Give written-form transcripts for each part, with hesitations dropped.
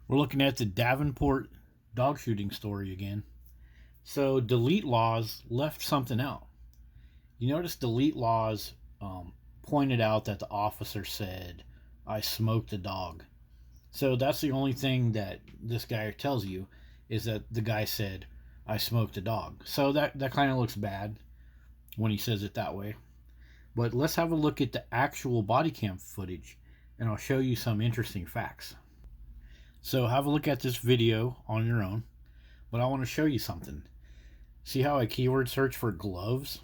We're looking at the Davenport dog shooting story again. So, Delete Lawz left something out. You notice Delete Lawz pointed out that the officer said, I smoked a dog. So, that's the only thing that this guy tells you is that the guy said, I smoked a dog. So, that kind of looks bad when he says it that way. But let's have a look at the actual body cam footage and I'll show you some interesting facts. So, have a look at this video on your own. But I want to show you something. See how I keyword search for gloves?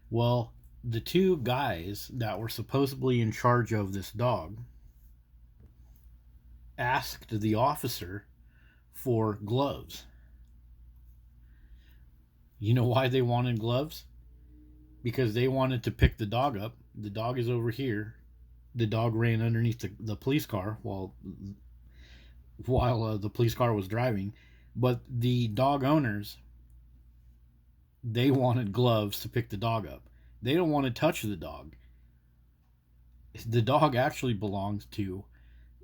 Well, the two guys that were supposedly in charge of this dog asked the officer for gloves. You know why they wanted gloves? Because they wanted to pick the dog up. The dog is over here. The dog ran underneath the police car while the police car was driving. But the dog owners, they wanted gloves to pick the dog up. They don't want to touch the dog. The dog actually belongs to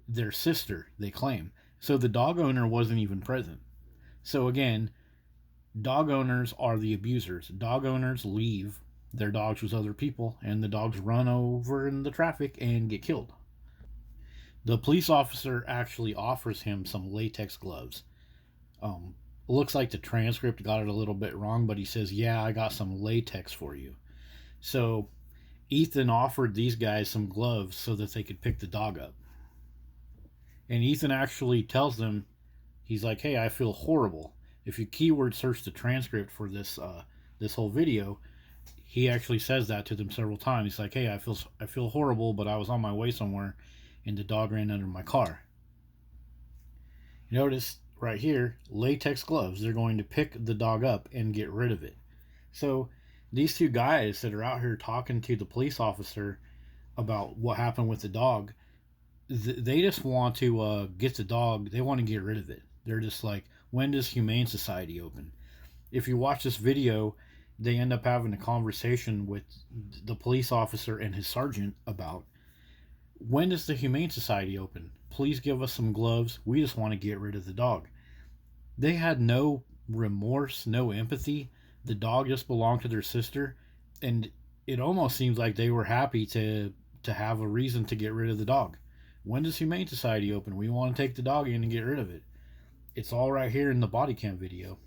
their sister, they claim. So the dog owner wasn't even present. So again, dog owners are the abusers. Dog owners leave their dogs with other people, and the dogs run over in the traffic and get killed. The police officer actually offers him some latex gloves. Looks like the transcript got it a little bit wrong, but he says, yeah, I got some latex for you. So Ethan offered these guys some gloves so that they could pick the dog up. And Ethan actually tells them, he's like, hey, I feel horrible. If you keyword search the transcript for this whole video, he actually says that to them several times. He's like, hey, I feel horrible, but I was on my way somewhere and the dog ran under my car. Notice right here, latex gloves. They're going to pick the dog up and get rid of it. So these two guys that are out here talking to the police officer about what happened with the dog, they just want to get the dog. They want to get rid of it. They're just like, when does Humane Society open? If you watch this video, they end up having a conversation with the police officer and his sergeant about, when does the Humane Society open? Please give us some gloves. We just want to get rid of the dog. They had no remorse, no empathy. The dog just belonged to their sister, and it almost seems like they were happy to have a reason to get rid of the dog. When does Humane Society open? We want to take the dog in and get rid of it. It's all right here in the body cam video.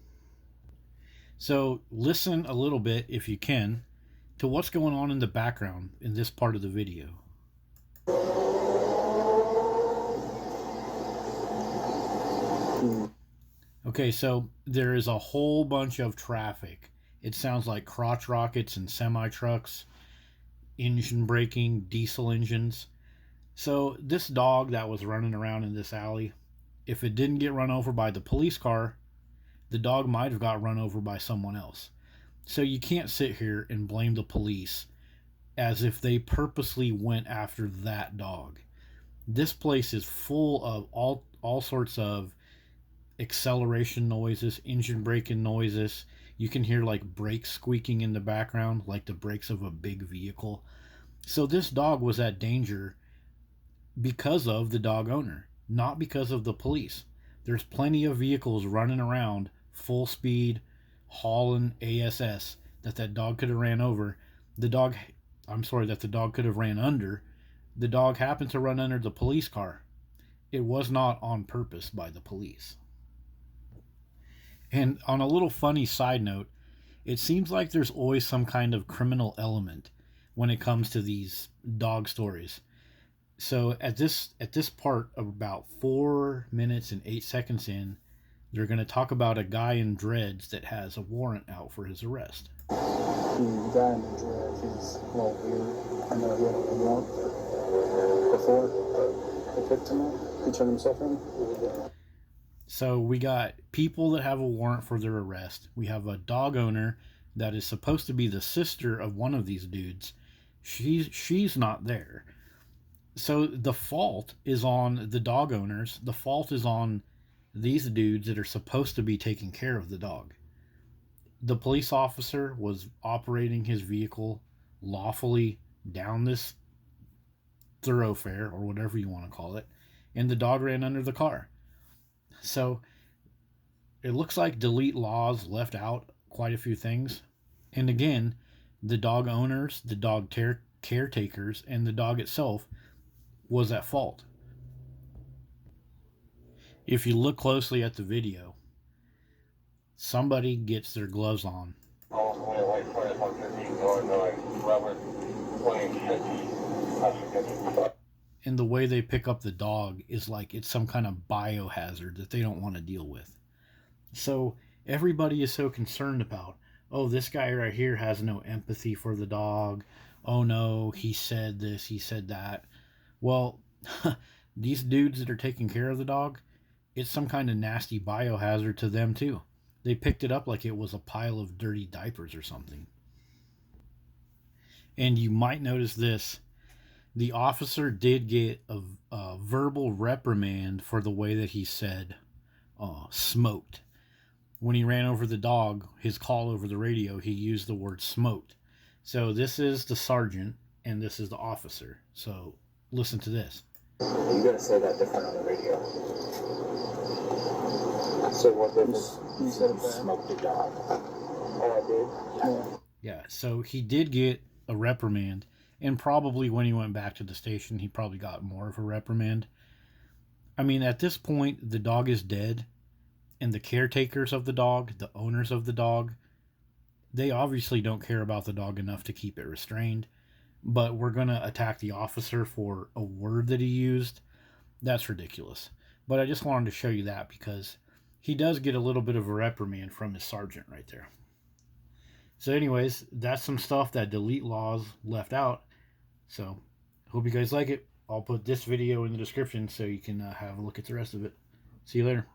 So listen a little bit, if you can, to what's going on in the background in this part of the video. Okay, so there is a whole bunch of traffic. It sounds like crotch rockets and semi-trucks, engine braking, diesel engines. So this dog that was running around in this alley, if it didn't get run over by the police car, the dog might have got run over by someone else. So you can't sit here and blame the police as if they purposely went after that dog. This place is full of all sorts of acceleration noises, engine braking noises. You can hear like brakes squeaking in the background, like the brakes of a big vehicle. So this dog was at danger because of the dog owner, not because of the police. There's plenty of vehicles running around full speed, hauling ASS that dog could have ran over. That the dog could have ran under. The dog happened to run under the police car. It was not on purpose by the police. And on a little funny side note, it seems like there's always some kind of criminal element when it comes to these dog stories. So at this part of about 4 minutes and 8 seconds in, they're going to talk about a guy in dreads that has a warrant out for his arrest. The guy in the dreads, he's a little weird. I know he had a warrant before, but they picked him up. He turned himself in. So we got people that have a warrant for their arrest. We have a dog owner that is supposed to be the sister of one of these dudes. She's not there. So the fault is on the dog owners. The fault is on these dudes that are supposed to be taking care of the dog. The police officer was operating his vehicle lawfully down this thoroughfare, or whatever you want to call it, and the dog ran under the car. So it looks like delete Lawz left out quite a few things. And again, the dog owners, the dog caretakers, and the dog itself was at fault. If you look closely at the video, somebody gets their gloves on. And the way they pick up the dog is like it's some kind of biohazard that they don't want to deal with. So everybody is so concerned about, oh, this guy right here has no empathy for the dog. Oh no, he said this, he said that. Well, these dudes that are taking care of the dog, it's some kind of nasty biohazard to them too. They picked it up like it was a pile of dirty diapers or something. And you might notice this. The officer did get a verbal reprimand for the way that he said smoked. When he ran over the dog, his call over the radio, he used the word smoked. So this is the sergeant and this is the officer. So listen to this. You gotta say that different on the radio. So what difference? You said it Smoke the dog. Oh, I did? Yeah, so he did get a reprimand, and probably when he went back to the station, he probably got more of a reprimand. I mean, at this point, the dog is dead, and the caretakers of the dog, the owners of the dog, they obviously don't care about the dog enough to keep it restrained, but we're going to attack the officer for a word that he used. That's ridiculous. But I just wanted to show you that because he does get a little bit of a reprimand from his sergeant right there. So anyways, that's some stuff that delete Lawz left out. So hope you guys like it. I'll put this video in the description so you can have a look at the rest of it. See you later.